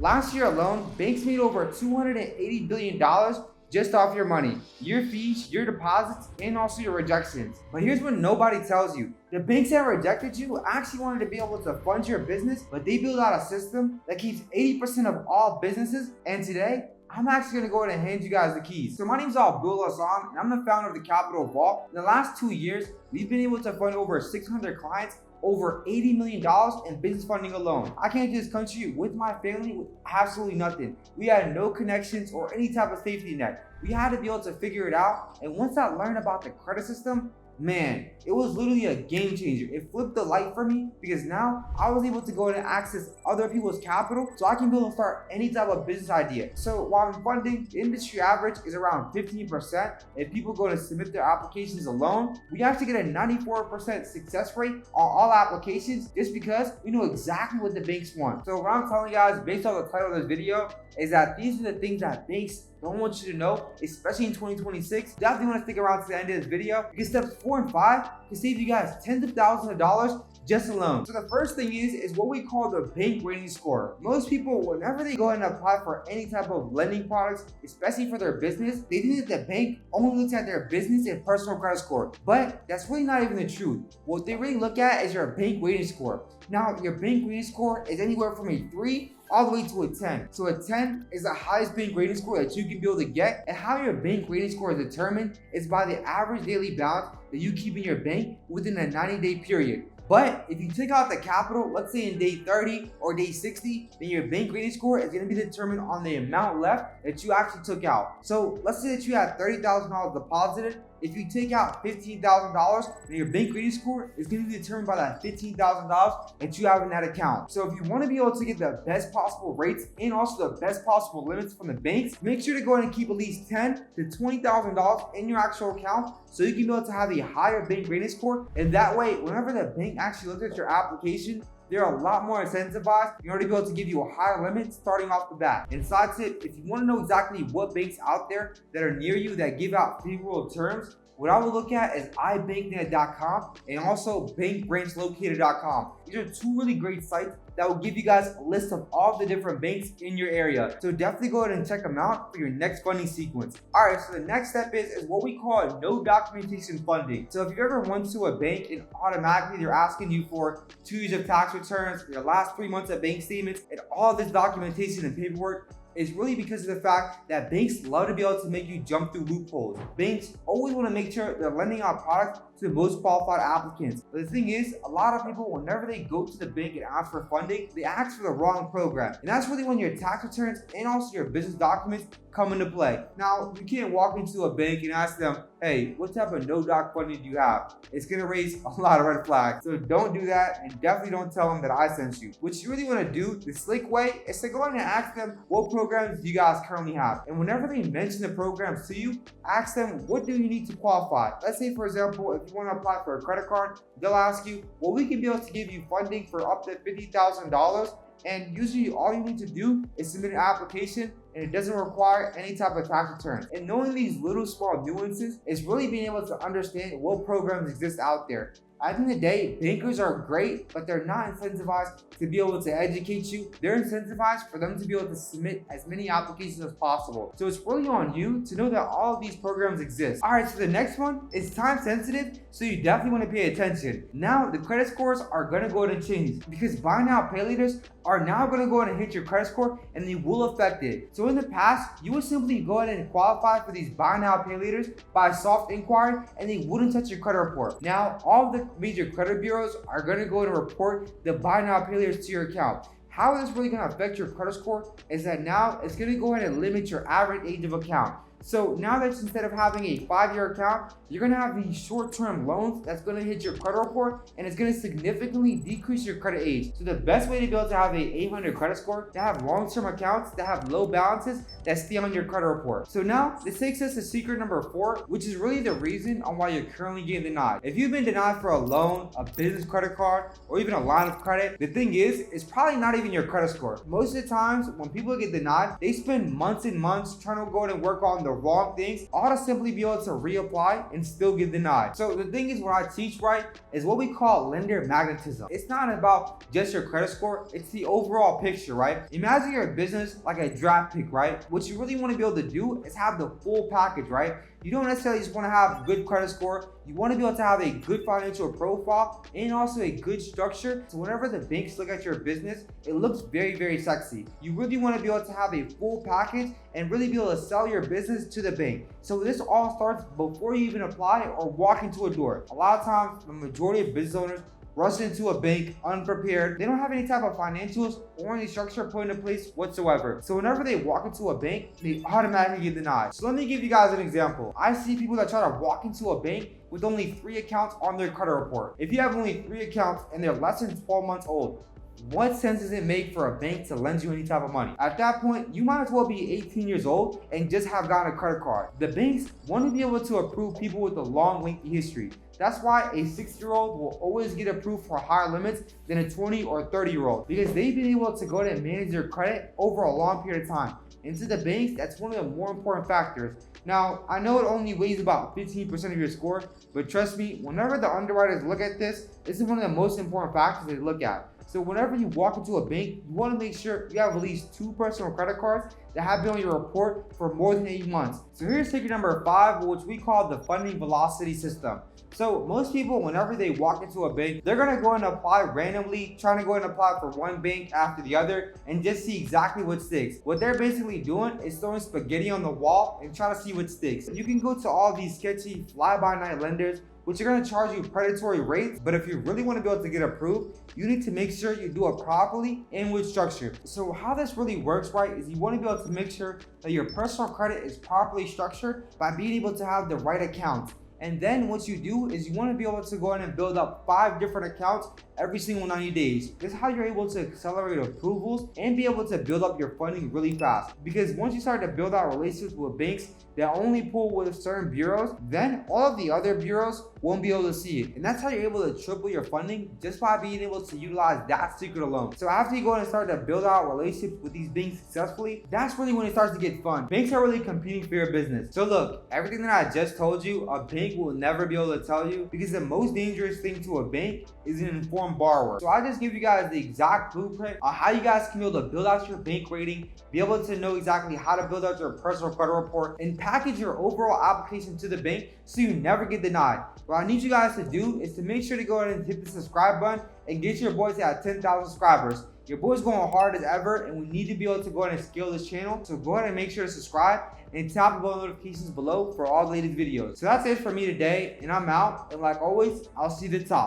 Last year alone, banks made over $280 billion just off your money, your fees, your deposits, and also your rejections. But here's what nobody tells you. The banks that rejected you actually wanted to be able to fund your business, but they built out a system that keeps 80% of all businesses. And today, I'm actually going to go ahead and hand you guys the keys. So my name is Abdul Hassan, and I'm the founder of the Capital Vault. In the last 2 years, we've been able to fund over 600 clients, over $80 million in business funding alone. I came to this country with my family with absolutely nothing. We had no connections or any type of safety net. We had to be able to figure it out. And once I learned about the credit system, man, it was literally a game changer. It flipped the light for me because now I was able to go in and access other people's capital so I can be able to start any type of business idea. So while I'm funding, the industry average is around 15%. If people go to submit their applications alone, we actually get a 94% success rate on all applications just because we know exactly what the banks want. So what I'm telling you guys based on the title of this video is that these are the things that banks don't want you to know, especially in 2026. Definitely want to stick around to the end of this video because steps 4 and 5 can save you guys tens of thousands of dollars just alone. So the first thing is what we call the bank rating score. Most people, whenever they go and apply for any type of lending products, especially for their business, they think that the bank only looks at their business and personal credit score. But that's really not even the truth. What they really look at is your bank rating score. Now, your bank rating score is anywhere from a 3 all the way to a 10. So a 10 is the highest bank rating score that you can be able to get. And how your bank rating score is determined is by the average daily balance that you keep in your bank within a 90-day period. But if you take out the capital, let's say in day 30 or day 60, then your bank rating score is going to be determined on the amount left that you actually took out. So let's say that you had $30,000 deposited. If you take out $15,000, then your bank rating score is going to be determined by that $15,000 that you have in that account. So if you want to be able to get the best possible rates and also the best possible limits from the banks, make sure to go ahead and keep at least $10,000 to $20,000 in your actual account so you can be able to have a higher bank rating score. And that way, whenever the bank actually looks at your application, they're a lot more incentivized in order to be able to give you a higher limit starting off the bat. And side tip, if you want to know exactly what banks out there that are near you that give out favorable terms, what I would look at is ibanknet.com and also bankbranchlocator.com. These are two really great sites that will give you guys a list of all the different banks in your area. So definitely go ahead and check them out for your next funding sequence. All right, so the next step is what we call no documentation funding. So if you ever went to a bank and automatically they're asking you for 2 years of tax returns, your last 3 months of bank statements, and all this documentation and paperwork, is really because of the fact that banks love to be able to make you jump through loopholes. Banks always want to make sure they're lending out products to the most qualified applicants. But the thing is, a lot of people, whenever they go to the bank and ask for funding, they ask for the wrong program. And that's really when your tax returns and also your business documents come into play. Now, you can't walk into a bank and ask them, hey, what type of no-doc funding do you have? It's gonna raise a lot of red flags. So don't do that, and definitely don't tell them that I sent you. What you really wanna do, the slick way, is to go in and ask them what programs you guys currently have. And whenever they mention the programs to you, ask them, what do you need to qualify? Let's say, for example, if you wanna apply for a credit card, they'll ask you, well, we can be able to give you funding for up to $50,000. And usually all you need to do is submit an application and it doesn't require any type of tax returns. And knowing these little small nuances is really being able to understand what programs exist out there. At the end of the day, bankers are great, but they're not incentivized to be able to educate you. They're incentivized for them to be able to submit as many applications as possible. So it's really on you to know that all of these programs exist. All right, so the next one is time sensitive, so you definitely want to pay attention. Now, the credit scores are going to go ahead and change because buy now, pay laters are now going to go ahead and hit your credit score and they will affect it. So in the past, you would simply go ahead and qualify for these buy now, pay laters by soft inquiry and they wouldn't touch your credit report. Now, all the major credit bureaus are going to go and report the buy now, pay laters to your account. How this really going to affect your credit score is that now it's going to go ahead and limit your average age of account. So now that instead of having a 5-year account, you're going to have these short-term loans that's going to hit your credit report and it's going to significantly decrease your credit age. So the best way to be able to have a 800 credit score, to have long-term accounts that have low balances that stay on your credit report. So now this takes us to secret number 4, which is really the reason on why you're currently getting denied. If you've been denied for a loan, a business credit card, or even a line of credit, the thing is, it's probably not even your credit score. Most of the times when people get denied, they spend months and months trying to go and work on the wrong things, ought to simply be able to reapply and still get denied. So the thing is, what I teach, right, is what we call lender magnetism. It's not about just your credit score, it's the overall picture, right? Imagine your business like a draft pick, right? What you really want to be able to do is have the full package, right? You don't necessarily just want to have good credit score. You want to be able to have a good financial profile and also a good structure. So whenever the banks look at your business, it looks very, very sexy. You really want to be able to have a full package and really be able to sell your business to the bank. So this all starts before you even apply or walk into a door. A lot of times, the majority of business owners rush into a bank unprepared. They don't have any type of financials or any structure put into place whatsoever. So whenever they walk into a bank, they automatically get denied. So let me give you guys an example. I see people that try to walk into a bank with only 3 accounts on their credit report. If you have only 3 accounts and they're less than 12 months old, what sense does it make for a bank to lend you any type of money? At that point, you might as well be 18 years old and just have gotten a credit card. The banks want to be able to approve people with a long, lengthy history. That's why a 6-year-old will always get approved for higher limits than a 20 or 30-year-old, because they've been able to go ahead and manage their credit over a long period of time. And to the banks, that's one of the more important factors. Now, I know it only weighs about 15% of your score, but trust me, whenever the underwriters look at this, this is one of the most important factors they look at. So whenever you walk into a bank, you want to make sure you have at least 2 personal credit cards that have been on your report for more than 8 months. So here's secret number 5, which we call the funding velocity system. So most people, whenever they walk into a bank, they're going to go and apply randomly, trying to go and apply for one bank after the other and just see exactly what sticks. What they're basically doing is throwing spaghetti on the wall and trying to see what sticks. You can go to all these sketchy fly-by-night lenders, which are going to charge you predatory rates. But if you really want to be able to get approved, you need to make sure you do it properly and with structure. So how this really works, right, is you want to be able to make sure that your personal credit is properly structured by being able to have the right accounts. And then what you do is you want to be able to go ahead and build up 5 different accounts every single 90 days. This is how you're able to accelerate approvals and be able to build up your funding really fast. Because once you start to build out relationships with banks that only pull with certain bureaus, then all of the other bureaus won't be able to see it. And that's how you're able to triple your funding, just by being able to utilize that secret alone. So after you go and start to build out relationships with these banks successfully, that's really when it starts to get fun. Banks are really competing for your business. So look, everything that I just told you, a bank will never be able to tell you, because the most dangerous thing to a bank is an informed borrower. So I just give you guys the exact blueprint on how you guys can be able to build out your bank rating, be able to know exactly how to build out your personal credit report, and package your overall application to the bank so you never get denied. What I need you guys to do is to make sure to go ahead and hit the subscribe button and get your boys at 10,000 subscribers. Your boy's going hard as ever, and we need to be able to go ahead and scale this channel. So go ahead and make sure to subscribe and tap the bell notifications below for all the latest videos. So that's it for me today, and I'm out. And like always, I'll see you at the top.